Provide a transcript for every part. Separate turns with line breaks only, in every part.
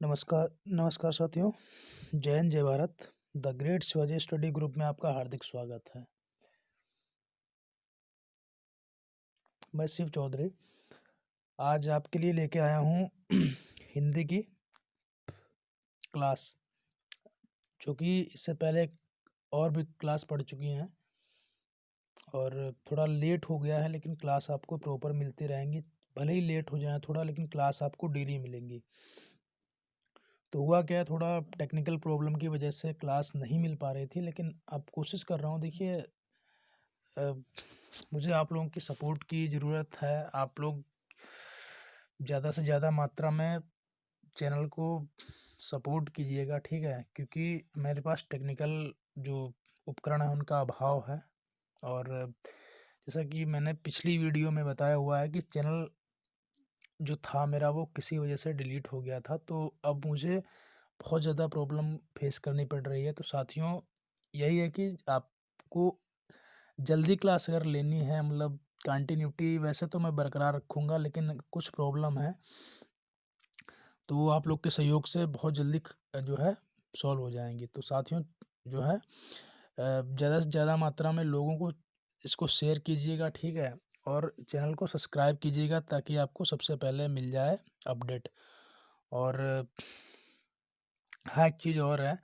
नमस्कार नमस्कार साथियों। जय हिंद, जय Bharat. The great Shivaji study group में आपका हार्दिक स्वागत है। मैं शिव चौधरी आज आपके लिए लेके आया हूँ हिंदी की क्लास, जो कि इससे पहले और भी क्लास पढ़ चुकी हैं और थोड़ा लेट हो गया है, लेकिन क्लास आपको प्रॉपर मिलती रहेंगी। भले ही लेट हो जाए थोड़ा, लेकिन क्लास आपको डेली मिलेंगी। तो हुआ क्या है, थोड़ा टेक्निकल प्रॉब्लम की वजह से क्लास नहीं मिल पा रही थी, लेकिन अब कोशिश कर रहा हूँ। देखिए, मुझे आप लोगों की सपोर्ट की ज़रूरत है। आप लोग ज़्यादा से ज़्यादा मात्रा में चैनल को सपोर्ट कीजिएगा, ठीक है? क्योंकि मेरे पास टेक्निकल जो उपकरण है उनका अभाव है। और जैसा कि मैंने पिछली वीडियो में बताया हुआ है कि चैनल जो था मेरा वो किसी वजह से डिलीट हो गया था, तो अब मुझे बहुत ज़्यादा प्रॉब्लम फेस करनी पड़ रही है। तो साथियों, यही है कि आपको जल्दी क्लास अगर लेनी है, मतलब कंटिन्यूटी वैसे तो मैं बरकरार रखूँगा, लेकिन कुछ प्रॉब्लम है, तो आप लोग के सहयोग से बहुत जल्दी जो है सॉल्व हो जाएँगी। तो साथियों, जो है ज़्यादा से ज़्यादा मात्रा में लोगों को इसको शेयर कीजिएगा, ठीक है? और चैनल को सब्सक्राइब कीजिएगा ताकि आपको सबसे पहले मिल जाए अपडेट। और हाँ, एक चीज़ और है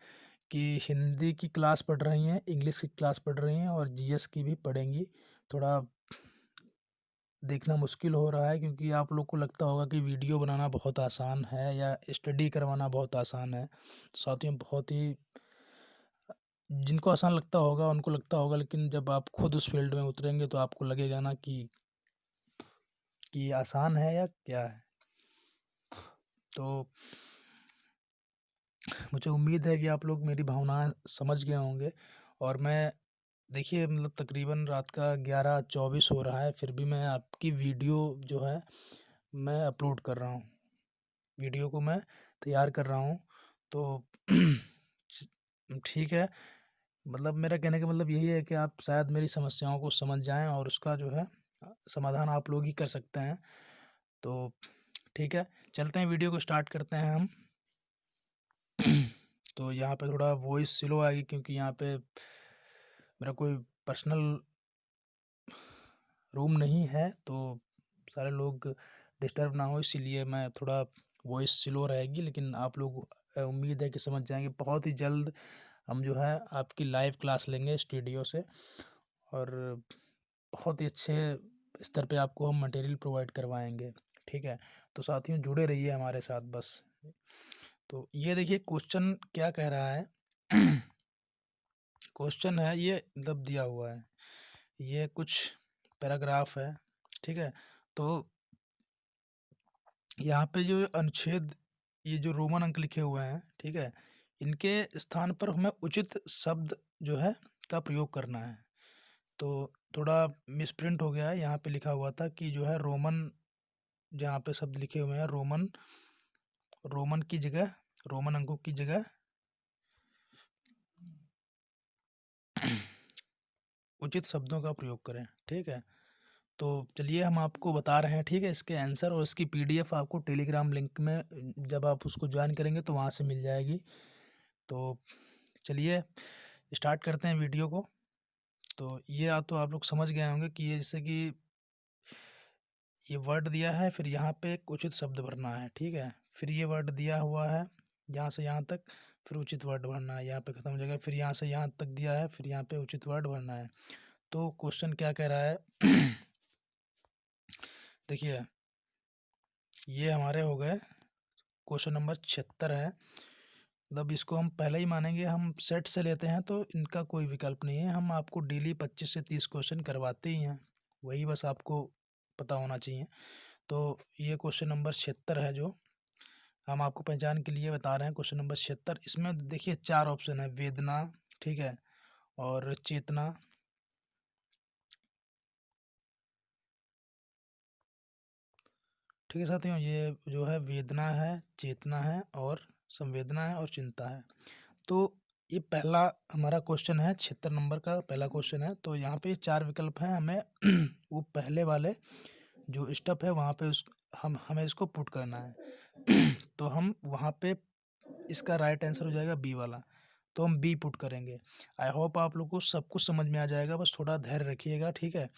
कि हिंदी की क्लास पढ़ रही हैं, इंग्लिश की क्लास पढ़ रही हैं और जीएस की भी पढ़ेंगी। थोड़ा देखना मुश्किल हो रहा है, क्योंकि आप लोग को लगता होगा कि वीडियो बनाना बहुत आसान है या स्टडी करवाना बहुत आसान है। साथियों, बहुत ही जिनको आसान लगता होगा उनको लगता होगा, लेकिन जब आप खुद उस फील्ड में उतरेंगे तो आपको लगेगा ना कि आसान है या क्या है। तो मुझे उम्मीद है कि आप लोग मेरी भावनाएं समझ गए होंगे। और मैं, देखिए, मतलब तकरीबन रात का 11:24 हो रहा है, फिर भी मैं आपकी वीडियो जो है मैं अपलोड कर रहा हूँ। वीडियो को मैं तैयार कर रहा हूँ। तो ठीक है, मतलब मेरा कहने का मतलब यही है कि आप शायद मेरी समस्याओं को समझ जाएं और उसका जो है समाधान आप लोग ही कर सकते हैं। तो ठीक है, चलते हैं, वीडियो को स्टार्ट करते हैं हम। तो यहाँ पे थोड़ा वॉइस स्लो आएगी, क्योंकि यहाँ पे मेरा कोई पर्सनल रूम नहीं है, तो सारे लोग डिस्टर्ब ना हो, इसीलिए मैं थोड़ा वॉइस स्लो रहेगी। लेकिन आप लोग उम्मीद है कि समझ जाएंगे। बहुत ही जल्द हम जो है आपकी लाइव क्लास लेंगे स्टूडियो से, और बहुत ही अच्छे स्तर पे आपको हम मटेरियल प्रोवाइड करवाएंगे, ठीक है? तो साथियों, जुड़े रहिए हमारे साथ बस। तो ये देखिए, क्वेश्चन क्या कह रहा है। क्वेश्चन है ये, मतलब दिया हुआ है, ये कुछ पैराग्राफ है, ठीक है? तो यहाँ पे जो अनुच्छेद, ये जो रोमन अंक लिखे हुए हैं, ठीक है, इनके स्थान पर हमें उचित शब्द जो है का प्रयोग करना है। तो थोड़ा मिसप्रिंट हो गया है, यहाँ पे लिखा हुआ था कि जो है रोमन, जहाँ पे शब्द लिखे हुए हैं रोमन, रोमन की जगह, रोमन अंकों की जगह उचित शब्दों का प्रयोग करें, ठीक है? तो चलिए, हम आपको बता रहे हैं, ठीक है, इसके आंसर, और इसकी पीडीएफ आपको टेलीग्राम लिंक में जब आप उसको ज्वाइन करेंगे तो वहाँ से मिल जाएगी। तो चलिए स्टार्ट करते हैं वीडियो को। तो ये तो आप लोग समझ गए होंगे कि ये, जैसे कि ये वर्ड दिया है, फिर यहाँ पे एक उचित शब्द भरना है, ठीक है? फिर ये वर्ड दिया हुआ है यहाँ से यहाँ तक, फिर उचित वर्ड भरना है, यहाँ पे ख़त्म हो जाएगा। फिर यहाँ से यहाँ तक दिया है, फिर यहाँ पे उचित वर्ड भरना है। तो क्वेश्चन क्या कह रहा है देखिए, ये हमारे हो गए, क्वेश्चन नंबर 76 है। मतलब इसको हम पहले ही मानेंगे, हम सेट से लेते हैं तो इनका कोई विकल्प नहीं है। हम आपको डेली 25 से 30 क्वेश्चन करवाते ही हैं, वही बस आपको पता होना चाहिए। तो ये क्वेश्चन नंबर 76 है, जो हम आपको पहचान के लिए बता रहे हैं। क्वेश्चन नंबर 76, इसमें देखिए 4 ऑप्शन है: वेदना, ठीक है, और चेतना, ठीक है साथियों, ये जो है वेदना है, चेतना है, और संवेदना है, और चिंता है। तो ये पहला हमारा क्वेश्चन है, 76 नंबर का पहला क्वेश्चन है। तो यहाँ पे 4 विकल्प हैं, हमें वो पहले वाले जो स्टेप है वहाँ पे हमें इसको पुट करना है। तो हम वहाँ पे इसका राइट आंसर हो जाएगा बी वाला, तो हम बी पुट करेंगे। आई होप आप लोग को सब कुछ समझ में आ जाएगा, बस थोड़ा धैर्य रखिएगा, ठीक है,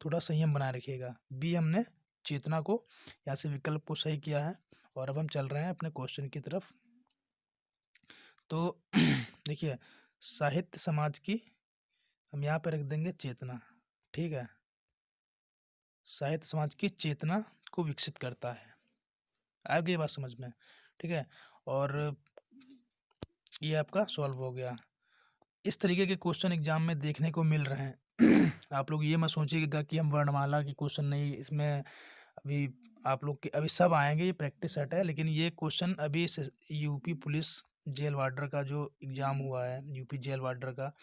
थोड़ा संयम बनाए रखिएगा। बी हमने चेतना को यहाँ से विकल्प को सही किया है, और अब हम चल रहे हैं अपने क्वेश्चन की तरफ। तो देखिए, साहित्य समाज की हम यहाँ पे रख देंगे चेतना, ठीक है, साहित्य समाज की चेतना को विकसित करता है। आ गई बात समझ में, ठीक है, और ये आपका सॉल्व हो गया। इस तरीके के क्वेश्चन एग्जाम में देखने को मिल रहे हैं। आप लोग ये मत सोचिएगा कि हम वर्णमाला के क्वेश्चन नहीं, इसमें अभी आप लोग के अभी सब आएंगे, ये प्रैक्टिस सेट है, लेकिन ये क्वेश्चन अभी यूपी पुलिस जेल वार्डर का जो एग्ज़ाम हुआ है, यूपी जेल वार्डर का,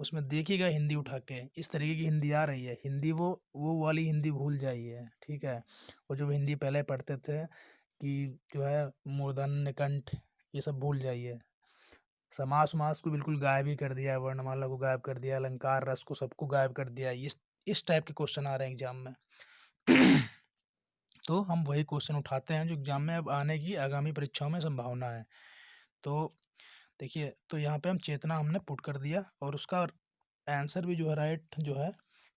उसमें देखिएगा हिंदी उठा के इस तरीके की हिंदी आ रही है। हिंदी वो वाली हिंदी भूल जाइए, ठीक है, वो जो हिंदी पहले पढ़ते थे कि जो है मूर्धन्य कंठ, ये सब भूल जाइए। समास को बिल्कुल गायब ही कर दिया है, वर्णमाला को गायब कर दिया, अलंकार रस को सबको गायब कर दिया। इस टाइप के क्वेश्चन आ रहे हैं एग्जाम में। तो हम वही क्वेश्चन उठाते हैं जो एग्जाम में अब आने की आगामी परीक्षाओं में संभावना है। तो देखिए, तो यहाँ पे हम चेतना हमने पुट कर दिया, और उसका आंसर भी जो है राइट जो है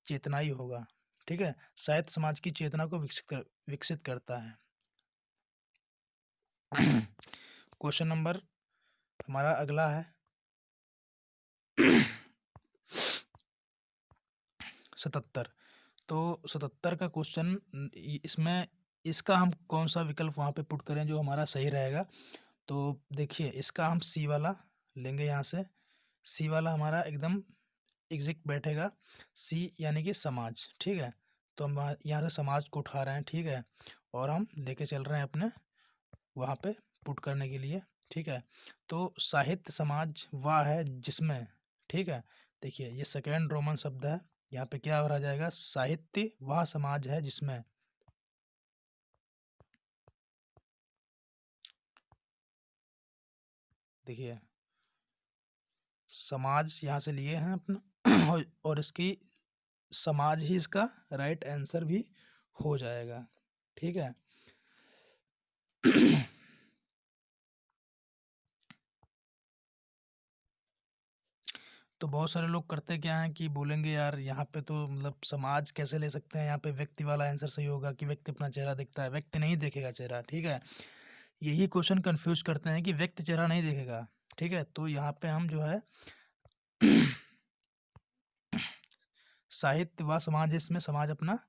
चेतना ही होगा, ठीक है। साहित्य समाज की चेतना को विकसित करता है। क्वेश्चन नंबर हमारा अगला है 77। तो 77 का क्वेश्चन, इसमें इसका हम कौन सा विकल्प वहाँ पे पुट करें जो हमारा सही रहेगा। तो देखिए, इसका हम सी वाला लेंगे यहाँ से। सी वाला हमारा एकदम एग्जैक्ट बैठेगा, सी यानी कि समाज, ठीक है। तो हम यहाँ से समाज को उठा रहे हैं, ठीक है, और हम लेके चल रहे हैं अपने वहाँ पे पुट करने के लिए, ठीक है। तो साहित्य समाज वह है जिसमें, ठीक है, देखिए ये सेकेंड रोमन शब्द है, यहाँ पे क्या हो रहा जाएगा, साहित्य वह समाज है जिसमें, देखिए समाज यहाँ से लिए हैं अपना और इसकी समाज ही इसका राइट आंसर भी हो जाएगा, ठीक है। तो बहुत सारे लोग करते क्या हैं कि बोलेंगे यार यहाँ पे तो मतलब समाज कैसे ले सकते हैं, यहाँ पे व्यक्ति वाला आंसर सही होगा कि व्यक्ति अपना चेहरा दिखता है। व्यक्ति नहीं देखेगा चेहरा, ठीक है, यही क्वेश्चन कंफ्यूज करते हैं कि व्यक्ति चेहरा नहीं देखेगा, ठीक है। तो यहाँ पे हम जो है साहित्य व समाज, इसमें समाज अपना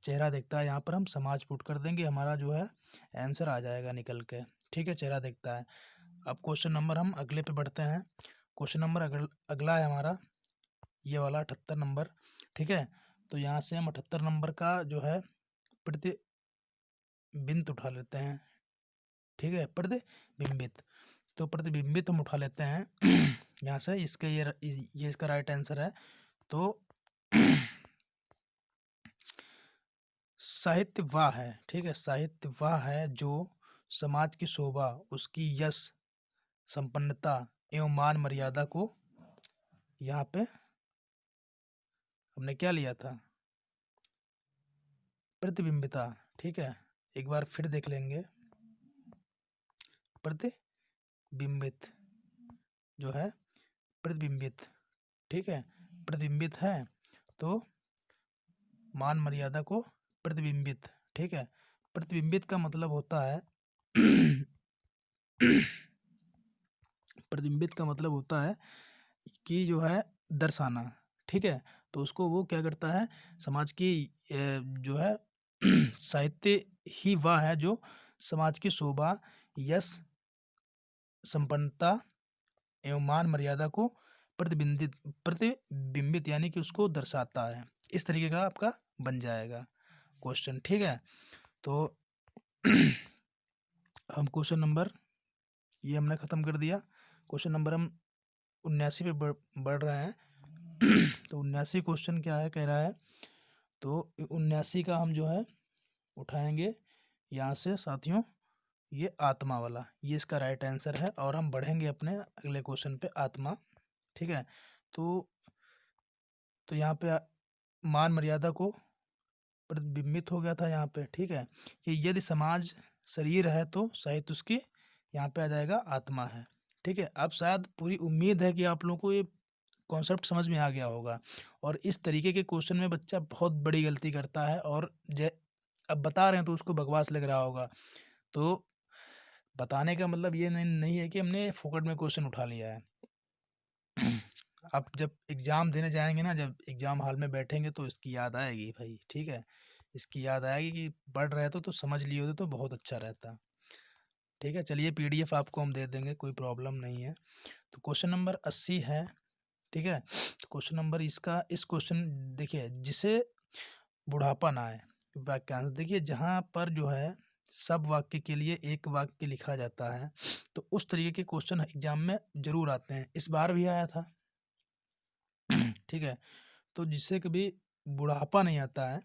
चेहरा देखता है, यहाँ पर हम समाज पुट कर देंगे, हमारा जो है आंसर आ जाएगा निकल के, ठीक है, चेहरा देखता है। अब क्वेश्चन नंबर हम अगले पे बढ़ते हैं। क्वेश्चन नंबर अगला है हमारा ये वाला 78 नंबर, ठीक है। तो यहाँ से हम 78 नंबर का जो है प्रतिबिंब उठा लेते हैं, ठीक है, प्रतिबिंबित। तो प्रतिबिंबित हम उठा लेते हैं यहाँ से, इसका ये इसका राइट आंसर है। तो साहित्य वह है, ठीक है, साहित्य वह है जो समाज की शोभा, उसकी यश, संपन्नता एवं मान मर्यादा को, यहाँ पे हमने क्या लिया था, प्रतिबिंबिता, ठीक है, एक बार फिर देख लेंगे। प्रतिबिंबित जो है प्रतिबिंबित, ठीक है, प्रतिबिंबित है, तो मान मर्यादा को प्रतिबिंबित, ठीक है। प्रतिबिंबित का मतलब होता है प्रतिबिंबित का मतलब होता है कि जो है दर्शाना, ठीक है। तो उसको वो क्या करता है, समाज की जो है साहित्य ही वह है जो समाज की शोभा, यश, संपन्नता एवं मान मर्यादा को प्रतिबिंबित यानी कि उसको दर्शाता है। इस तरीके का आपका बन जाएगा क्वेश्चन, ठीक है। तो हम क्वेश्चन नंबर ये हमने ख़त्म कर दिया। क्वेश्चन नंबर हम 79 पे बढ़ रहे हैं। तो 79 क्वेश्चन क्या है, कह रहा है, तो 79 का हम जो है उठाएंगे यहाँ से साथियों, ये आत्मा वाला, ये इसका राइट आंसर है, और हम बढ़ेंगे अपने अगले क्वेश्चन पे, आत्मा, ठीक है। तो यहाँ पे मान मर्यादा को प्रतिबिंबित हो गया था यहाँ पे, ठीक है। ये यदि समाज शरीर है तो साहित्य उसकी यहाँ पे आ जाएगा आत्मा है। ठीक है, अब शायद पूरी उम्मीद है कि आप लोगों को ये कॉन्सेप्ट समझ में आ गया होगा। और इस तरीके के क्वेश्चन में बच्चा बहुत बड़ी गलती करता है, और अब बता रहे हैं तो उसको बकवास लग रहा होगा। तो बताने का मतलब ये नहीं है कि हमने फोकट में क्वेश्चन उठा लिया है। आप जब एग्ज़ाम देने जाएंगे ना, जब एग्ज़ाम हॉल में बैठेंगे तो इसकी याद आएगी भाई। ठीक है, इसकी याद आएगी कि पढ़ रहे तो समझ लिए होते तो बहुत अच्छा रहता। ठीक है, चलिए पीडीएफ आपको हम दे देंगे, कोई प्रॉब्लम नहीं है। तो क्वेश्चन नंबर 80 है। ठीक है, क्वेश्चन नंबर इसका, इस क्वेश्चन देखिए, जिसे बुढ़ापा ना आए, वाक्यांश देखिए, जहाँ पर जो है सब वाक्य के लिए एक वाक्य लिखा जाता है, तो उस तरीके के क्वेश्चन एग्जाम में जरूर आते हैं, इस बार भी आया था। ठीक है, तो जिससे कभी बुढ़ापा नहीं आता है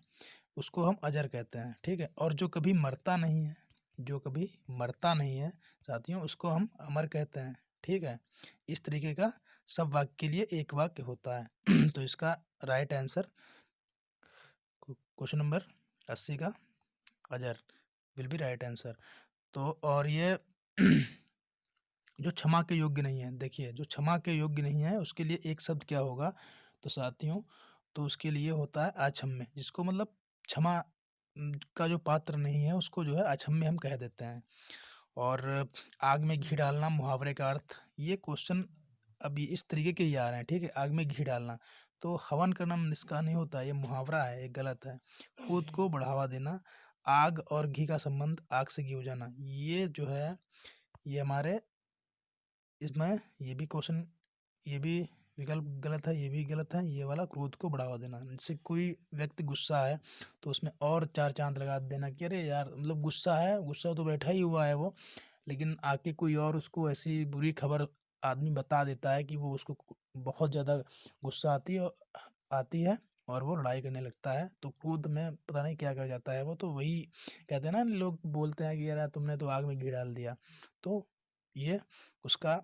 उसको हम अजर कहते हैं। ठीक है, और जो कभी मरता नहीं है, जो कभी मरता नहीं है साथियों, उसको हम अमर कहते हैं। ठीक है, इस तरीके का सब वाक्य के लिए एक वाक्य होता है। तो इसका राइट आंसर क्वेश्चन नंबर 80 का अजर विल बी राइट आंसर। तो और ये जो क्षमा के योग्य नहीं है, देखिए जो क्षमा के योग्य नहीं है उसके लिए एक शब्द क्या होगा तो साथियों, तो उसके लिए होता है अक्षम्य, जिसको मतलब क्षमा का जो पात्र नहीं है उसको जो है अक्षम्य हम कह देते हैं। और आग में घी डालना मुहावरे का अर्थ, ये क्वेश्चन अभी इस तरीके के ही आ रहे हैं। ठीक है, आग में घी डालना तो हवन करना इसका नहीं होता, ये मुहावरा है, ये गलत है। कूद को बढ़ावा देना, आग और घी का संबंध आग से घी हो जाना, ये जो है ये हमारे इसमें ये भी क्वेश्चन, ये भी विकल्प गलत है, ये भी गलत है। ये वाला क्रोध को बढ़ावा देना, जैसे कोई व्यक्ति गुस्सा है तो उसमें और चार चांद लगा देना कि अरे यार, मतलब गुस्सा है, गुस्सा तो बैठा ही हुआ है वो, लेकिन आके कोई और उसको ऐसी बुरी खबर आदमी बता देता है कि वो उसको बहुत ज़्यादा गुस्सा आती है और वो लड़ाई करने लगता है, तो क्रोध में पता नहीं क्या कर जाता है वो। तो वही कहते हैं ना, लोग बोलते हैं कि यार तुमने तो आग में घी डाल दिया। तो ये उसका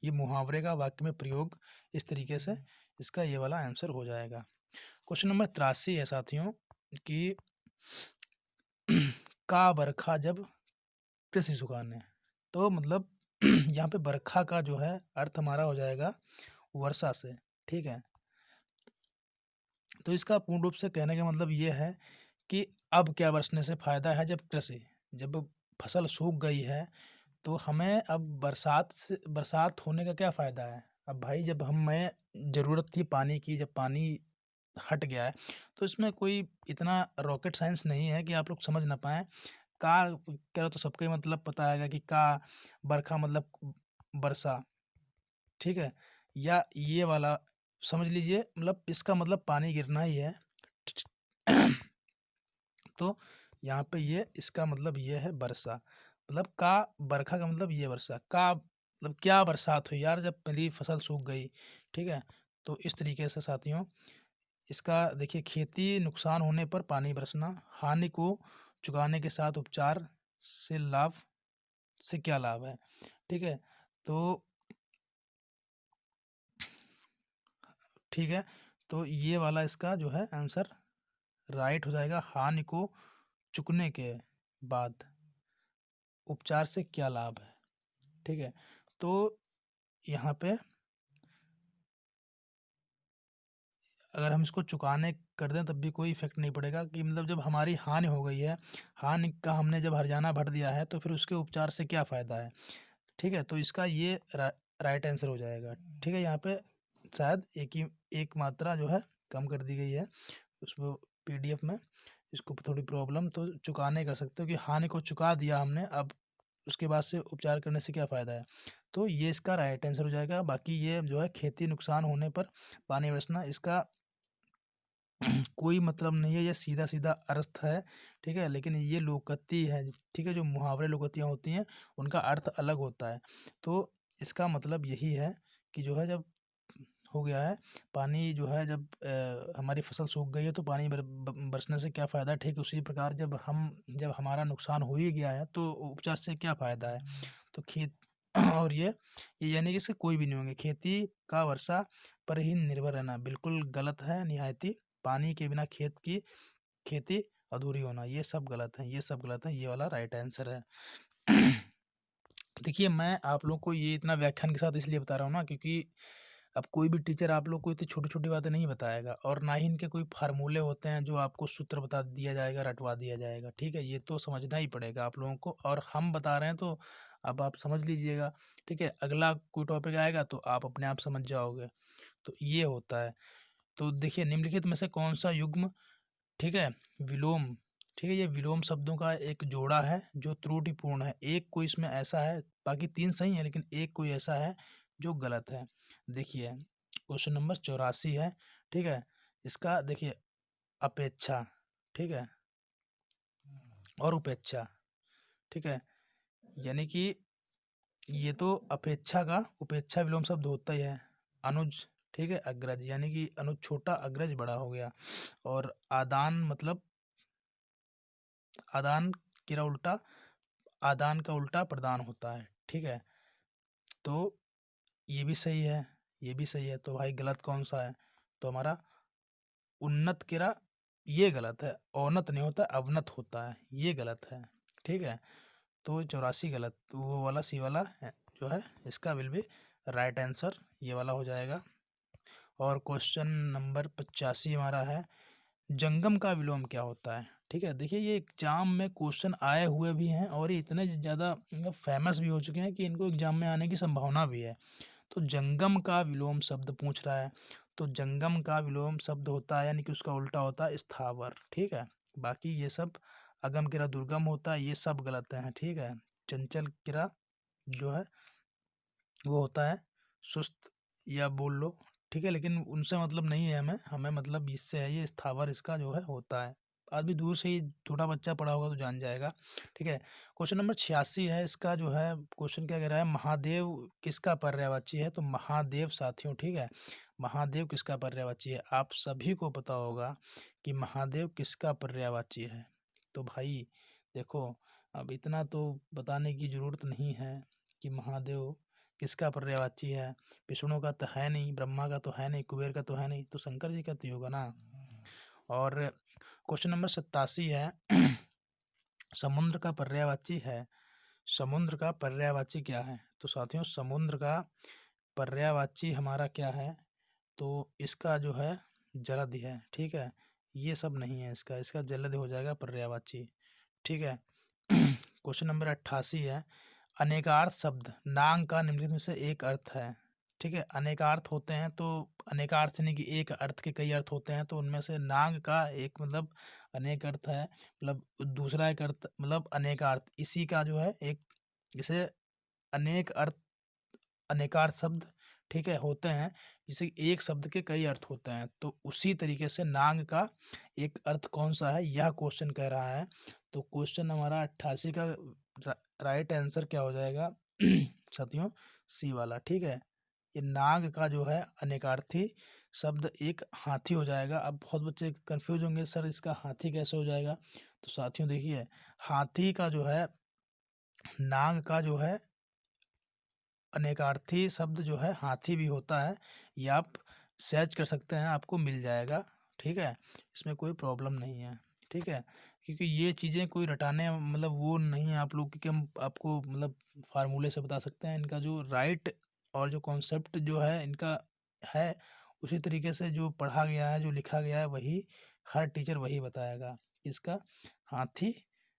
ये मुहावरे का वाक्य में प्रयोग इस तरीके से इसका ये वाला आंसर हो जाएगा। क्वेश्चन नंबर 83 है साथियों कि का बरखा जब कृषि सुखाने, तो मतलब यहाँ पे बरखा का जो है अर्थ हमारा हो जाएगा वर्षा से। ठीक है, तो इसका पूर्ण रूप से कहने का मतलब ये है कि अब क्या बरसने से फायदा है, जब फसल सूख गई है तो हमें अब बरसात होने का क्या फ़ायदा है। अब भाई जब हमें ज़रूरत थी पानी की, जब पानी हट गया है तो इसमें कोई इतना रॉकेट साइंस नहीं है कि आप लोग समझ ना पाएँ। का कह रहा तो सबको ही मतलब पता है कि का बरखा मतलब वर्षा। ठीक है, या ये वाला समझ लीजिए, मतलब इसका मतलब पानी गिरना ही है। तो यहाँ पे ये इसका मतलब ये है वर्षा, मतलब का बरखा का मतलब ये वर्षा का मतलब क्या बरसात हुई यार जब मेरी फसल सूख गई। ठीक है, तो इस तरीके से साथियों इसका देखिए, खेती नुकसान होने पर पानी बरसना, हानि को चुकाने के साथ उपचार से लाभ, से क्या लाभ है। ठीक है, तो ठीक है, तो ये वाला इसका जो है आंसर राइट हो जाएगा, हानि को चुकने के बाद उपचार से क्या लाभ है। ठीक है, तो यहाँ पे अगर हम इसको चुकाने कर दें तब भी कोई इफेक्ट नहीं पड़ेगा, कि मतलब जब हमारी हानि हो गई है, हानि का हमने जब हर्जाना भर दिया है तो फिर उसके उपचार से क्या फ़ायदा है। ठीक है, तो इसका ये राइट आंसर हो जाएगा। ठीक है, यहाँ पे शायद एक मात्रा जो है कम कर दी गई है उसमें पीडीएफ में, इसको थोड़ी प्रॉब्लम, तो चुकाने कर सकते हो कि हानि को चुका दिया हमने, अब उसके बाद से उपचार करने से क्या फ़ायदा है। तो ये इसका राइट आंसर हो जाएगा। बाकी ये जो है खेती नुकसान होने पर पानी बरसना, इसका कोई मतलब नहीं है, ये सीधा सीधा अर्थ है। ठीक है, लेकिन ये लोकोक्ति है। ठीक है, जो मुहावरे लोकोक्तियाँ होती हैं उनका अर्थ अलग होता है। तो इसका मतलब यही है कि जो है जब हो गया है पानी, जो है जब हमारी फसल सूख गई है तो पानी बरसने से क्या फ़ायदा है। ठीक उसी प्रकार जब हमारा नुकसान हो ही गया है तो उपचार से क्या फ़ायदा है। तो खेत और ये यानी कि इससे कोई भी नहीं होंगे। खेती का वर्षा पर ही निर्भर रहना बिल्कुल गलत है निहायती। पानी के बिना खेती अधूरी होना, ये सब गलत है, ये सब गलत है, ये वाला राइट आंसर है। देखिए, मैं आप लोग को ये इतना व्याख्यान के साथ इसलिए बता रहा हूँ ना, क्योंकि अब कोई भी टीचर आप लोग को इतनी छोटी-छोटी बातें नहीं बताएगा, और ना ही इनके कोई फ़ॉर्मूले होते हैं जो आपको सूत्र बता दिया जाएगा, रटवा दिया जाएगा, ठीक है? ये तो समझना ही पड़ेगा आप लोगों को, और हम बता रहे हैं तो अब आप समझ लीजिएगा, ठीक है? अगला कोई टॉपिक आएगा तो आप अपने आप समझ जाओगे, तो ये होता है। तो देखिए, निम्नलिखित में से कौन-सा युग्म, ठीक है, विलोम, ठीक है, ये विलोम शब्दों का एक जोड़ा है जो त्रुटिपूर्ण है। एक कोई इसमें ऐसा है, बाकी 3 सही हैं, लेकिन एक कोई ऐसा है जो गलत है। देखिए, क्वेश्चन नंबर 84 है, ठीक है? इसका देखिए, अपेक्षा, ठीक है, और उपेक्षा, ठीक है? यानी कि ये तो अपेक्षा का उपेक्षा विलोम शब्द होता ही है। अनुज, ठीक है, अग्रज, यानी कि अनुज छोटा, अग्रज बड़ा हो गया। और आदान मतलब आदान किरा उल्टा, आदान का उल्टा प्रदान होता है, ठीक है? तो ये भी सही है, ये भी सही है, तो भाई गलत कौन सा है? तो हमारा उन्नत किरा, ये गलत है। औन्नत नहीं होता, अवनत होता है, ये गलत है, ठीक है? तो 84 गलत, तो वो वाला सी वाला है, जो है इसका विल बी राइट आंसर, ये वाला हो जाएगा। और क्वेश्चन नंबर 85 हमारा है, जंगम का विलोम क्या होता है? ठीक है, देखिए ये एग्जाम में क्वेश्चन आए हुए भी हैं, और ये इतने ज़्यादा मतलब फेमस भी हो चुके हैं कि इनको एग्जाम में आने की संभावना भी है। तो जंगम का विलोम शब्द पूछ रहा है, तो जंगम का विलोम शब्द होता है, यानी कि उसका उल्टा होता है स्थावर, ठीक है? बाकी ये सब अगम किरा दुर्गम होता है, ये सब गलत है, ठीक है? चंचल किरा जो है वो होता है सुस्त, या बोल लो, ठीक है? लेकिन उनसे मतलब नहीं है हमें, हमें मतलब इससे है, ये स्थावर इसका जो है होता है। आदमी दूर से ही, छोटा बच्चा पढ़ा होगा तो जान जाएगा, ठीक है? क्वेश्चन नंबर 86 है, इसका जो है क्वेश्चन क्या कह रहा है, महादेव किसका पर्यायवाची है? तो महादेव साथियों, ठीक है, महादेव किसका पर्यायवाची है? आप सभी को पता होगा कि महादेव किसका पर्यायवाची है। तो भाई देखो, अब इतना तो बताने की जरूरत नहीं है कि महादेव किसका पर्यायवाची है। विष्णु का तो है नहीं, ब्रह्मा का तो है नहीं, कुबेर का तो है नहीं, तो शंकर जी का तो ही होगा ना। और क्वेश्चन नंबर 87 है, समुद्र का पर्यायवाची है, समुद्र का पर्यायवाची क्या है? तो साथियों, समुद्र का पर्यायवाची हमारा क्या है? तो इसका जो है जलधि है, ठीक है? ये सब नहीं है इसका, इसका जलधि हो जाएगा पर्यायवाची, ठीक है? क्वेश्चन नंबर 88 है, अनेकार्थ शब्द नांग का निम्नलिखित में से एक अर्थ है, ठीक है? अनेकार्थ होते हैं, तो अनेकार्थ यानी कि एक अर्थ के कई अर्थ होते हैं, तो उनमें से नांग का एक मतलब अनेक अर्थ है, मतलब दूसरा एक अर्थ मतलब अनेकार्थ, इसी का जो है एक, इसे अनेक अर्थ, अनेकार्थ शब्द, ठीक है, होते हैं, जिसे एक शब्द के कई अर्थ होते हैं, तो उसी तरीके से नांग का एक अर्थ कौन सा है, यह क्वेश्चन कह रहा है। तो क्वेश्चन हमारा 88 का राइट आंसर क्या हो जाएगा साथियों? सी वाला, ठीक है? ये नाग का जो है अनेकार्थी शब्द एक हाथी हो जाएगा। अब बहुत बच्चे कंफ्यूज होंगे, सर इसका हाथी कैसे हो जाएगा? तो साथियों देखिए, हाथी का जो है, नाग का जो है अनेकार्थी शब्द जो है हाथी भी होता है, ये आप सर्च कर सकते हैं, आपको मिल जाएगा, ठीक है? इसमें कोई प्रॉब्लम नहीं है, ठीक है? क्योंकि ये चीज़ें कोई रटाने मतलब वो नहीं है आप लोग, क्योंकि हम आपको मतलब फार्मूले से बता सकते हैं, इनका जो राइट और जो कॉन्सेप्ट जो है इनका है, उसी तरीके से जो पढ़ा गया है, जो लिखा गया है, वही हर टीचर वही बताएगा। इसका हाथी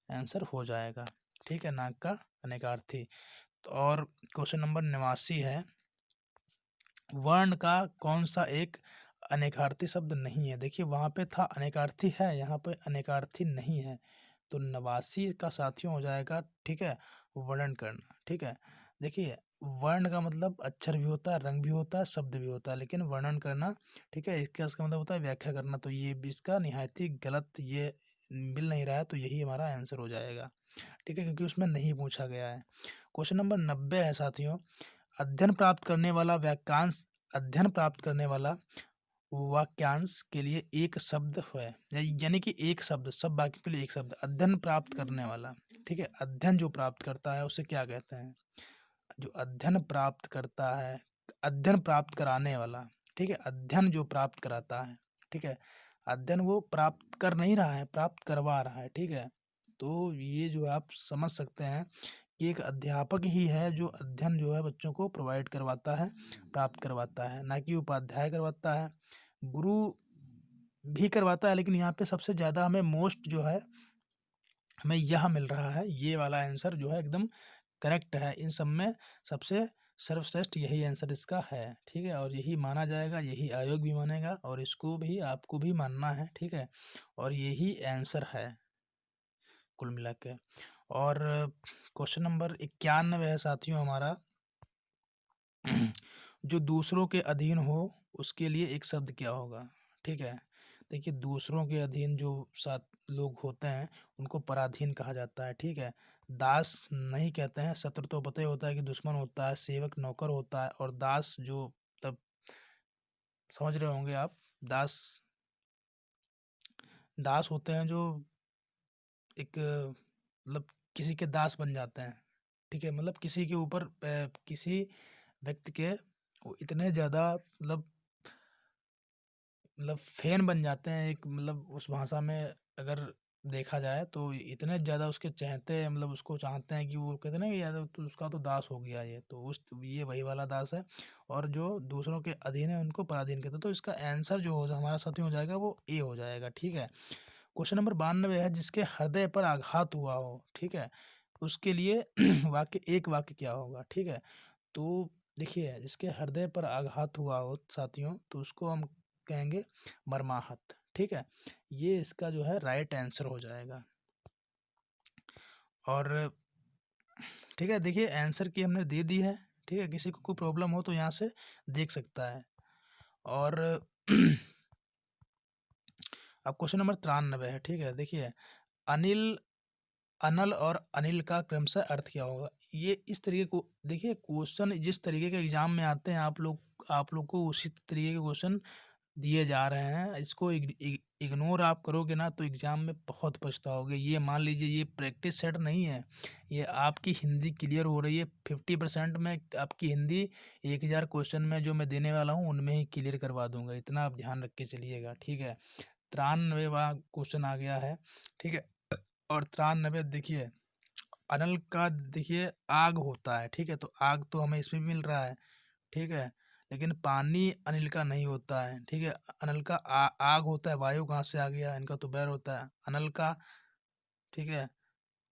आंसर हो जाएगा, ठीक है? नाग का अनेकार्थी। तो और क्वेश्चन नंबर 89 है, वर्ण का कौन सा एक अनेकार्थी शब्द नहीं है? देखिए वहाँ पे था अनेकार्थी है, यहाँ पे अनेकार्थी नहीं है, तो 89 का साथियों हो जाएगा, ठीक है, वर्णन करना, ठीक है? देखिए, वर्ण का मतलब अक्षर भी होता है, रंग भी होता है, शब्द भी होता है, लेकिन वर्णन करना, ठीक है, इसका मतलब होता है व्याख्या करना, तो ये भी इसका निहायत ही गलत, ये मिल नहीं रहा है, तो यही हमारा आंसर हो जाएगा, ठीक है, क्योंकि उसमें नहीं पूछा गया है। क्वेश्चन नंबर 90 है साथियों, अध्ययन प्राप्त करने वाला वाक्यांश, अध्ययन प्राप्त करने वाला वाक्यांश के लिए एक शब्द है, यानी कि एक शब्द, सब वाक्यों के लिए एक शब्द, अध्ययन प्राप्त करने वाला, ठीक है? अध्ययन जो प्राप्त करता है उसे क्या कहते हैं? जो अध्ययन प्राप्त करता है, अध्ययन प्राप्त कराने वाला, ठीक है? अध्ययन जो प्राप्त कराता है, ठीक है? अध्ययन वो प्राप्त कर नहीं रहा है, प्राप्त करवा रहा है, ठीक है। तो ये जो आप समझ सकते हैं कि एक अध्यापक ही है जो अध्ययन जो है बच्चों को प्रोवाइड करवाता है, प्राप्त करवाता है, ना कि उपाध्याय करवाता है। गुरु भी करवाता है, लेकिन यहाँ पे सबसे ज़्यादा हमें मोस्ट जो है हमें यह मिल रहा है, ये वाला आंसर जो है एकदम करेक्ट है। इन सब में सबसे सर्वश्रेष्ठ यही आंसर इसका है, ठीक है। और यही माना जाएगा, यही आयोग भी मानेगा, और इसको भी आपको भी मानना है, ठीक है। और यही आंसर है कुल मिला के। और क्वेश्चन नंबर 91 है साथियों हमारा। जो दूसरों के अधीन हो उसके लिए एक शब्द क्या होगा, ठीक है। देखिए, दूसरों के अधीन जो सात लोग होते हैं उनको पराधीन कहा जाता है, ठीक है। दास नहीं कहते हैं। शत्रु तो पता ही होता है कि दुश्मन होता है, सेवक नौकर होता है, और दास जो तब समझ रहे होंगे आप। दास दास होते हैं जो एक मतलब किसी के दास बन जाते हैं, ठीक है। मतलब किसी के ऊपर किसी व्यक्ति के वो इतने ज़्यादा मतलब फैन बन जाते हैं, एक मतलब उस भाषा में अगर देखा जाए तो इतने ज़्यादा उसके चाहते हैं, मतलब उसको चाहते हैं कि वो कहते हैं ना कि यार तो उसका तो दास हो गया ये, तो उस ये वही वाला दास है। और जो दूसरों के अधीन है उनको पराधीन कहते हैं। तो इसका आंसर जो हो हमारा साथी हो जाएगा वो ए हो जाएगा, ठीक है। क्वेश्चन नंबर 92 है, जिसके हृदय पर आघात हुआ हो, ठीक है, उसके लिए वाक्य एक वाक्य क्या होगा, ठीक है। तो देखिए, जिसके हृदय पर आघात हुआ हो साथियों, तो उसको हम कहेंगे मर्माहत, ठीक है। ये इसका जो है राइट आंसर हो जाएगा। और ठीक है, देखिए आंसर की हमने दे दी है, ठीक है। किसी को कोई प्रॉब्लम हो तो यहाँ से देख सकता है। और अब क्वेश्चन नंबर 93 है, ठीक है। देखिए, अनिल अनल और अनिल का क्रमशः अर्थ क्या होगा। ये इस तरीके को देखिए, क्वेश्चन जिस तरीके के एग्जाम में आते हैं आप लोग को उसी तरीके के क्वेश्चन दिए जा रहे हैं। इसको इग्नोर आप करोगे ना तो एग्जाम में बहुत पछताओगे। ये मान लीजिए ये प्रैक्टिस सेट नहीं है, ये आपकी हिंदी क्लियर हो रही है 50% में। आपकी हिंदी 1000 क्वेश्चन में जो मैं देने वाला हूँ उनमें ही क्लियर करवा दूंगा, इतना आप ध्यान रख के चलिएगा, ठीक है। 93वां क्वेश्चन आ गया है, ठीक है। और 93 देखिए, अनल का देखिए आग होता है, ठीक है। तो आग तो हमें इसमें भी मिल रहा है, ठीक है। लेकिन पानी अनिल का नहीं होता है, ठीक है। अनल का आग होता है, वायु कहाँ से आ गया, इनका तो बैर होता है। अनल का, ठीक है,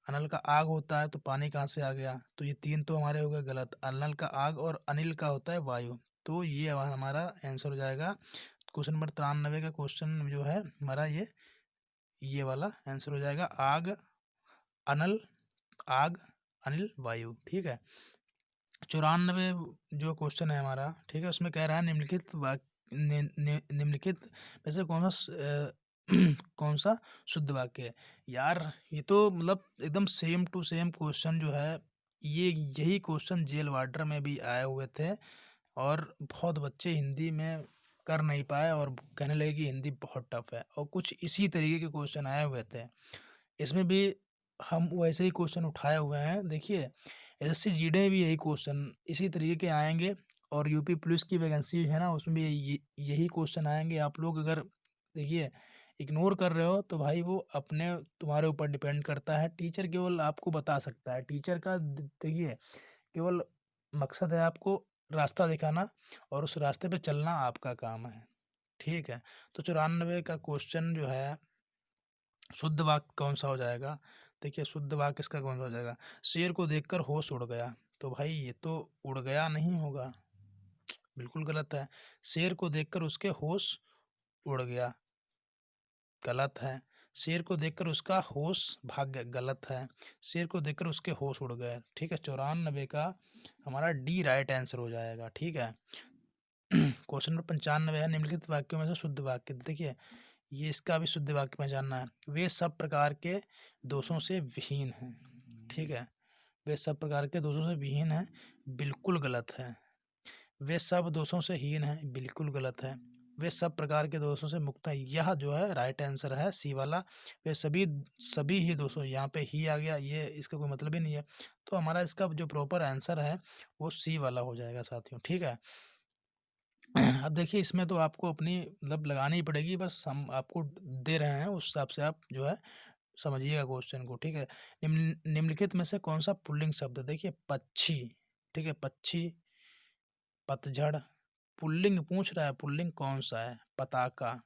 अनल का आग होता है तो पानी कहाँ से आ गया। तो ये तीन तो हमारे हो गए गलत। अनल का आग और अनिल का होता है वायु। तो ये हमारा आंसर हो जाएगा। क्वेश्चन नंबर 93 का क्वेश्चन जो है हमारा ये वाला आंसर हो जाएगा। आग अनल, आग अनिल वायु, ठीक है। 94 जो क्वेश्चन है हमारा, ठीक है, उसमें कह रहा है निम्नलिखित निम्नलिखित में से कौन सा शुद्ध वाक्य है। यार ये तो मतलब एकदम सेम टू सेम क्वेश्चन जो है, ये यही क्वेश्चन जेल वार्डर में भी आए हुए थे। और बहुत बच्चे हिंदी में कर नहीं पाए और कहने लगे कि हिंदी बहुत टफ है, और कुछ इसी तरीके के क्वेश्चन आए हुए थे। इसमें भी हम वैसे ही क्वेश्चन उठाए हुए हैं। देखिए, एसएससी जीडी में भी यही क्वेश्चन इसी तरीके के आएंगे, और यूपी पुलिस की वैकेंसी है ना, उसमें भी यही क्वेश्चन आएंगे। आप लोग अगर देखिए इग्नोर कर रहे हो तो भाई वो अपने तुम्हारे ऊपर डिपेंड करता है। टीचर केवल आपको बता सकता है। टीचर का देखिए केवल मकसद है आपको रास्ता दिखाना, और उस रास्ते पे चलना आपका काम है, ठीक है। तो 94 का क्वेश्चन जो है, शुद्ध वाक्य कौन सा हो जाएगा। देखिए, शुद्ध वाक्य इसका कौन सा हो जाएगा। शेर को देखकर होश उड़ गया। तो भाई ये तो उड़ गया नहीं होगा, बिल्कुल गलत है। शेर को देखकर उसके होश उड़ गया, गलत है। शेर को देखकर उसका होश भाग गया, गलत है। शेर को देखकर उसके होश उड़ गए, ठीक है। 94 का हमारा डी राइट आंसर हो जाएगा, ठीक है। क्वेश्चन नंबर 95 है, निम्नलिखित वाक्यों में से शुद्ध वाक्य। देखिए, ये इसका भी शुद्ध वाक्य पहचानना है। वे सब प्रकार के दोषों से विहीन हैं, ठीक है। वे सब प्रकार के दोषों से विहीन हैं, बिल्कुल गलत है। वे सब दोषों से हीन हैं, बिल्कुल गलत है। वे सब प्रकार के दोषों से मुक्त हैं, यह जो है राइट आंसर है, सी वाला। वे सभी सभी ही दोषों, यहाँ पे ही आ गया, ये इसका कोई मतलब ही नहीं है। तो हमारा इसका जो प्रॉपर आंसर है वो सी वाला हो जाएगा साथियों, ठीक है। अब देखिए इसमें तो आपको अपनी मतलब लगानी ही पड़ेगी, बस हम आपको दे रहे हैं, उस हिसाब से आप जो है समझिएगा क्वेश्चन को, ठीक है। निम्नलिखित में से कौन सा पुल्लिंग शब्द है? देखिए पक्षी, ठीक है, पक्षी, पतझड़। पुल्लिंग पूछ रहा है, पुल्लिंग कौन सा है? पताका।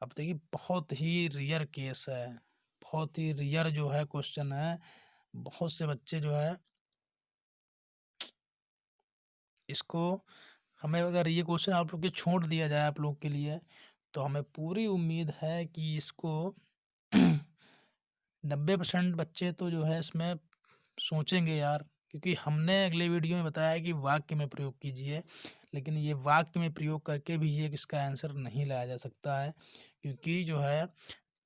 अब देखिए बहुत ही रियर केस है, बहुत ही रियर जो है क्वेश्चन है। बहुत से बच्चे जो है इसको, हमें अगर ये क्वेश्चन आप लोग के छोड़ दिया जाए आप लोग के लिए, तो हमें पूरी उम्मीद है कि इसको 90% बच्चे तो जो है इसमें सोचेंगे यार, क्योंकि हमने अगले वीडियो में बताया है कि वाक्य में प्रयोग कीजिए, लेकिन ये वाक्य में प्रयोग करके भी ये इसका आंसर नहीं लाया जा सकता है, क्योंकि जो है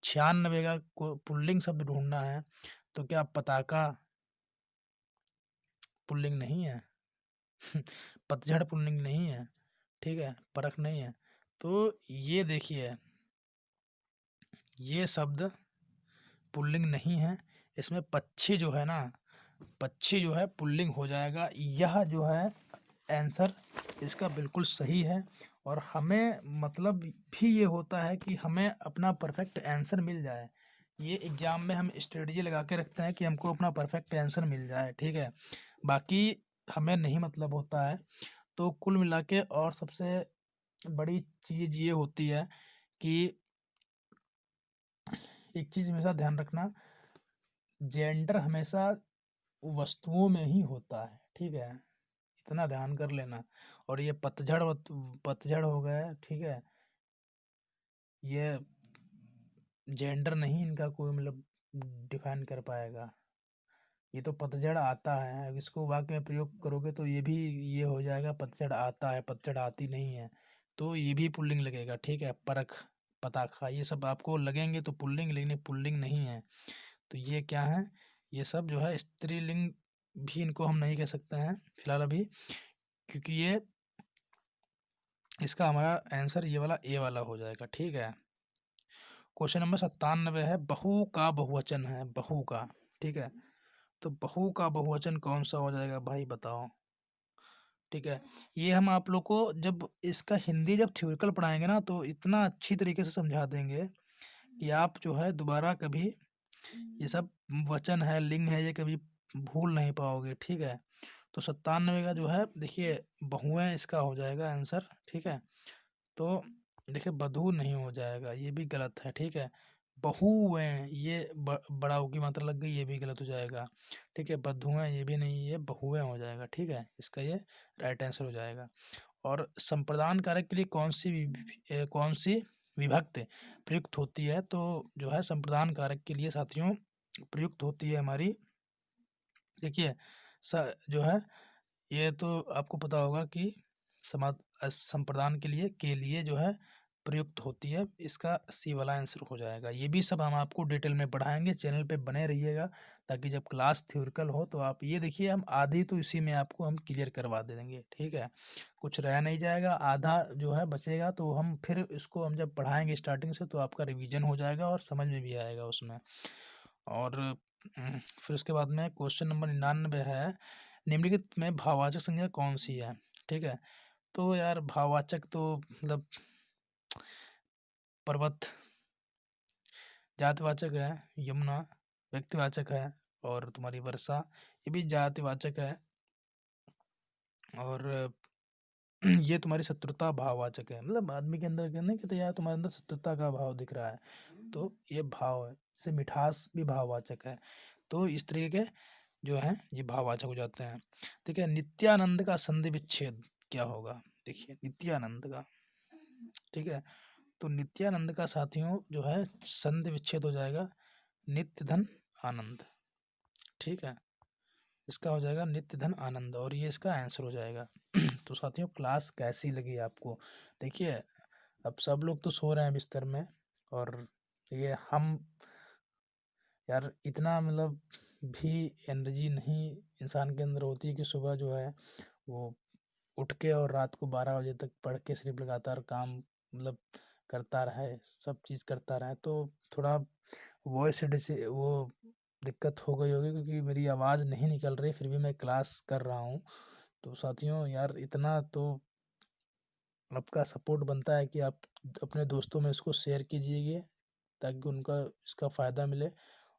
96 का पुल्लिंग शब्द ढूंढना है, तो क्या पताका पुल्लिंग नहीं है? पतझड़ पुल्लिंग नहीं है, ठीक है, परख नहीं है। तो ये देखिए, ये शब्द पुल्लिंग नहीं है, इसमें पक्षी जो है ना, पक्षी जो है पुल्लिंग हो जाएगा। यह जो है आंसर इसका बिल्कुल सही है, और हमें मतलब भी ये होता है कि हमें अपना परफेक्ट आंसर मिल जाए। ये एग्ज़ाम में हम स्ट्रेटजी लगा के रखते हैं कि हमको अपना परफेक्ट आंसर मिल जाए, ठीक है। बाकी हमें नहीं मतलब होता है। तो कुल मिला के और सबसे बड़ी चीज़ ये होती है कि एक चीज़ हमेशा ध्यान रखना, जेंडर हमेशा वस्तुओं में ही होता है, ठीक है, इतना ध्यान कर लेना। और ये पतझड़ हो गया, ठीक है, ये जेंडर नहीं इनका कोई मतलब डिफाइन कर पाएगा। ये तो पतझड़ आता है, अब इसको वाक्य में प्रयोग करोगे तो ये भी ये हो जाएगा, पतझड़ आता है, पतझड़ आती नहीं है, तो ये भी पुल्लिंग लगेगा, ठीक है। परख, पताखा, ये सब आपको लगेंगे तो पुल्लिंग, लेकिन ये पुल्लिंग नहीं है। तो ये क्या है? ये सब जो है स्त्रीलिंग भी इनको हम नहीं कह सकते हैं फिलहाल अभी, क्योंकि ये इसका हमारा आंसर ये वाला ए वाला हो जाएगा, ठीक है। क्वेश्चन नंबर 97 है, बहू का बहुवचन है, बहू का, ठीक है। तो बहू का बहुवचन कौन सा हो जाएगा भाई बताओ, ठीक है। ये हम आप लोग को जब इसका हिंदी जब थ्योरिकल पढ़ाएंगे ना, तो इतना अच्छी तरीके से समझा देंगे कि आप जो है दोबारा कभी ये सब वचन है, लिंग है, ये कभी भूल नहीं पाओगे, ठीक है। तो 97 का जो है देखिए बहुएं इसका हो जाएगा आंसर, ठीक है। तो देखिए बधू नहीं हो जाएगा, ये भी गलत है, ठीक है। बहुएं, ये बड़ा ऊ की मात्रा लग गई, ये भी गलत हो जाएगा, ठीक है। बधुएं ये भी नहीं, ये बहुएं हो जाएगा, ठीक है, इसका ये राइट आंसर हो जाएगा। और संप्रदान कारक के लिए कौन सी विभक्ति प्रयुक्त होती है? तो जो है संप्रदान कारक के लिए साथियों प्रयुक्त होती है हमारी, देखिए जो है ये तो आपको पता होगा कि संप्रदान के लिए जो है प्रयुक्त होती है, इसका सी वाला आंसर हो जाएगा। ये भी सब हम आपको डिटेल में पढ़ाएंगे, चैनल पे बने रहिएगा, ताकि जब क्लास थ्योरिकल हो तो आप ये देखिए, हम आधी तो इसी में आपको हम क्लियर करवा देंगे, ठीक है। कुछ रह नहीं जाएगा, आधा जो है बचेगा, तो हम फिर इसको हम जब पढ़ाएंगे स्टार्टिंग से, तो आपका रिवीजन हो जाएगा और समझ में भी आएगा उसमें। और फिर उसके बाद में क्वेश्चन नंबर 99 है, निम्नलिखित में भाववाचक संज्ञा कौन सी है, ठीक है। तो यार भाववाचक तो मतलब पर्वत, जातिवाचक है यमुना, व्यक्तिवाचक है और तुम्हारी वर्षा, ये भी जातिवाचक है। और ये तुम्हारी शत्रुता भाववाचक है, मतलब आदमी के अंदर नहीं कहते यार तुम्हारे अंदर शत्रुता का भाव दिख रहा है, तो ये भाव है। जैसे मिठास भी भाववाचक है। तो इस तरीके के जो है ये भाववाचक हो जाते हैं, ठीक है। नित्यानंद का संधि विच्छेद क्या होगा? देखिए नित्यानंद का, ठीक है। तो नित्यानंद का साथियों जो है संधि विच्छेद हो जाएगा नित्य धन आनंद, ठीक है। इसका हो जाएगा नित्य धन आनंद, और ये इसका आंसर हो जाएगा। तो साथियों क्लास कैसी लगी आपको? देखिए अब सब लोग तो सो रहे हैं बिस्तर में, और ये हम यार इतना मतलब भी एनर्जी नहीं इंसान के अंदर होती है कि सुबह जो है वो उठ के और रात को 12 बजे तक पढ़ के सिर्फ लगातार काम मतलब करता रहे, सब चीज़ करता रहे। तो थोड़ा वॉइस से वो दिक्कत हो गई होगी, क्योंकि मेरी आवाज़ नहीं निकल रही, फिर भी मैं क्लास कर रहा हूँ। तो साथियों यार इतना तो आपका सपोर्ट बनता है कि आप अपने दोस्तों में इसको शेयर कीजिए ताकि उनका इसका फ़ायदा मिले।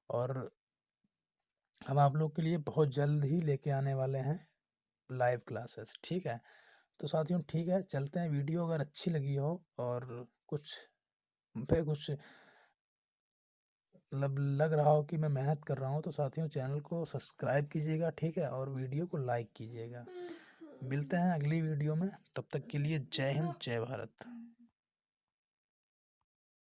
और हम आप लोग के लिए बहुत जल्द ही लेके आने वाले हैं लाइव क्लासेस, ठीक है। तो साथियों ठीक है, चलते हैं। वीडियो अगर अच्छी लगी हो और कुछ पे कुछ मतलब लग रहा हो कि मैं मेहनत कर रहा हूँ, तो साथियों चैनल को सब्सक्राइब कीजिएगा, ठीक है, और वीडियो को लाइक कीजिएगा। मिलते हैं अगली वीडियो में, तब तक के लिए जय हिंद, जय भारत।